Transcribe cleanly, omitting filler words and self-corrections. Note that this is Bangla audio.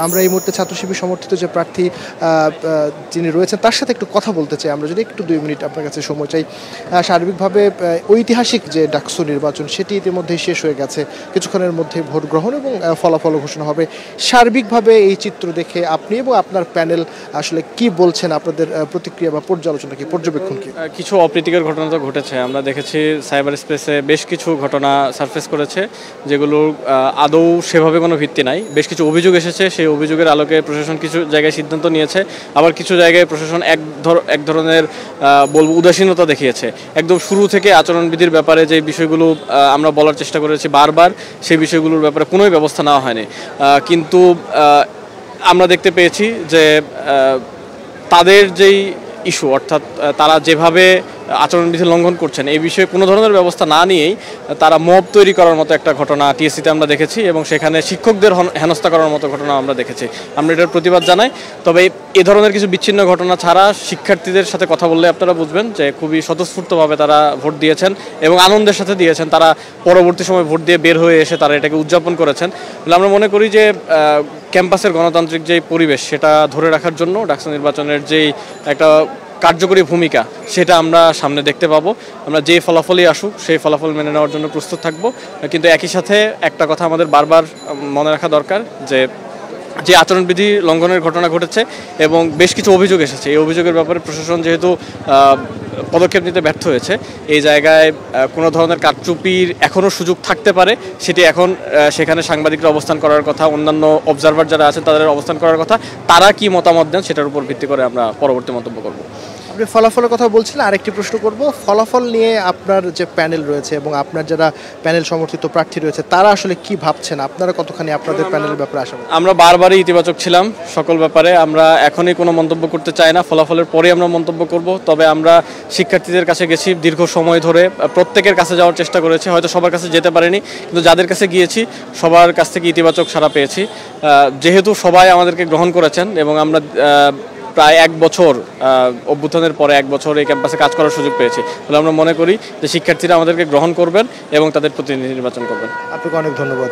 আমরা এই মুহূর্তে ছাত্র শিবির সমর্থিত যে প্রার্থী যিনি রয়েছেন তার সাথে একটু কথা বলতে চাই। আমরা যদি একটু 2 মিনিট আপনার কাছে সময় চাই। সার্বিকভাবে ঐতিহাসিক যে ডাকসু নির্বাচন সেটি ইতিমধ্যেই শেষ হয়ে গেছে, কিছুক্ষণের মধ্যে ভোট গ্রহণ এবং ফলাফল ঘোষণা হবে। সার্বিকভাবে এই চিত্র দেখে আপনি এবং আপনার প্যানেল আসলে কি বলছেন? আপনাদের প্রতিক্রিয়া বা পর্যালোচনা কি, পর্যবেক্ষণ কি? কিছু অপ্রীতিকর ঘটনা তো ঘটেছে, আমরা দেখেছি সাইবার স্পেসে বেশ কিছু ঘটনা সারফেস করেছে যেগুলোর আদৌ সেভাবে কোনো ভিত্তি নাই। বেশ কিছু অভিযোগ এসেছে, সেই অভিযোগের আলোকে প্রশাসন কিছু জায়গায় সিদ্ধান্ত নিয়েছে, আবার কিছু জায়গায় প্রশাসন এক ধরনের বলবো উদাসীনতা দেখিয়েছে। একদম শুরু থেকে আচরণবিধির ব্যাপারে যে বিষয়গুলো আমরা বলার চেষ্টা করেছি বারবার, সেই বিষয়গুলোর ব্যাপারে কোনোই ব্যবস্থা নেওয়া হয়নি। কিন্তু আমরা দেখতে পেয়েছি যে তাদের যেই ইস্যু, অর্থাৎ তারা যেভাবে আচরণবিধি লঙ্ঘন করছেন এই বিষয়ে কোনো ধরনের ব্যবস্থা না নিয়েই তারা মব তৈরি করার মতো একটা ঘটনা টিএসসিতে আমরা দেখেছি, এবং সেখানে শিক্ষকদের হেনস্থা করার মতো ঘটনা আমরা দেখেছি। আমরা এটার প্রতিবাদ জানাই। তবে এ ধরনের কিছু বিচ্ছিন্ন ঘটনা ছাড়া শিক্ষার্থীদের সাথে কথা বললে আপনারা বুঝবেন যে খুবই স্বতঃস্ফূর্তভাবে তারা ভোট দিয়েছেন এবং আনন্দের সাথে দিয়েছেন। তারা পরবর্তী সময় ভোট দিয়ে বের হয়ে এসে তারা এটাকে উদযাপন করেছেন। আমরা মনে করি যে ক্যাম্পাসের গণতান্ত্রিক যেই পরিবেশ সেটা ধরে রাখার জন্য ডাকসু নির্বাচনের যেই একটা কার্যকরী ভূমিকা সেটা আমরা সামনে দেখতে পাবো। আমরা যে ফলাফলই আসুক সেই ফলাফল মেনে নেওয়ার জন্য প্রস্তুত থাকব। কিন্তু একই সাথে একটা কথা আমাদের বারবার মনে রাখা দরকার যে আচরণবিধি লঙ্ঘনের ঘটনা ঘটেছে এবং বেশ কিছু অভিযোগ এসেছে, এই অভিযোগের ব্যাপারে প্রশাসন যেহেতু পদক্ষেপ নিতে ব্যর্থ হয়েছে, এই জায়গায় কোনো ধরনের কারচুপির এখনও সুযোগ থাকতে পারে। সেটি এখন সেখানে সাংবাদিকরা অবস্থান করার কথা, অন্যান্য অবজারভার যারা আছেন তাদের অবস্থান করার কথা। তারা কি মতামত দেন সেটার উপর ভিত্তি করে আমরা পরবর্তী মন্তব্য করব। আপনি ফলাফলের কথা বলছিলেন, আরেকটি প্রশ্ন করব। ফলাফল নিয়ে আপনার যে প্যানেল রয়েছে এবং আপনার যারা প্যানেল সমর্থিত প্রার্থী রয়েছে তারা আসলে কি ভাবছেন? আপনারা কতখানি আপনাদের প্যানেলের ব্যাপারে আশা? আমরা বারবারই ইতিবাচক ছিলাম সকল ব্যাপারে। আমরা এখনই কোনো মন্তব্য করতে চাই না, ফলাফলের পরে আমরা মন্তব্য করব। তবে আমরা শিক্ষার্থীদের কাছে গেছি, দীর্ঘ সময় ধরে প্রত্যেকের কাছে যাওয়ার চেষ্টা করেছি, হয়তো সবার কাছে যেতে পারিনি, কিন্তু যাদের কাছে গিয়েছি সবার কাছ থেকে ইতিবাচক সাড়া পেয়েছি। যেহেতু সবাই আমাদেরকে গ্রহণ করেছেন এবং আমরা প্রায় 1 বছর অভ্যুত্থানের পরে 1 বছর এই ক্যাম্পাসে কাজ করার সুযোগ পেয়েছি, তাহলে আমরা মনে করি যে শিক্ষার্থীরা আমাদেরকে গ্রহণ করবেন এবং তাদের প্রতিনিধি নির্বাচন করবেন। আপনাকে অনেক ধন্যবাদ।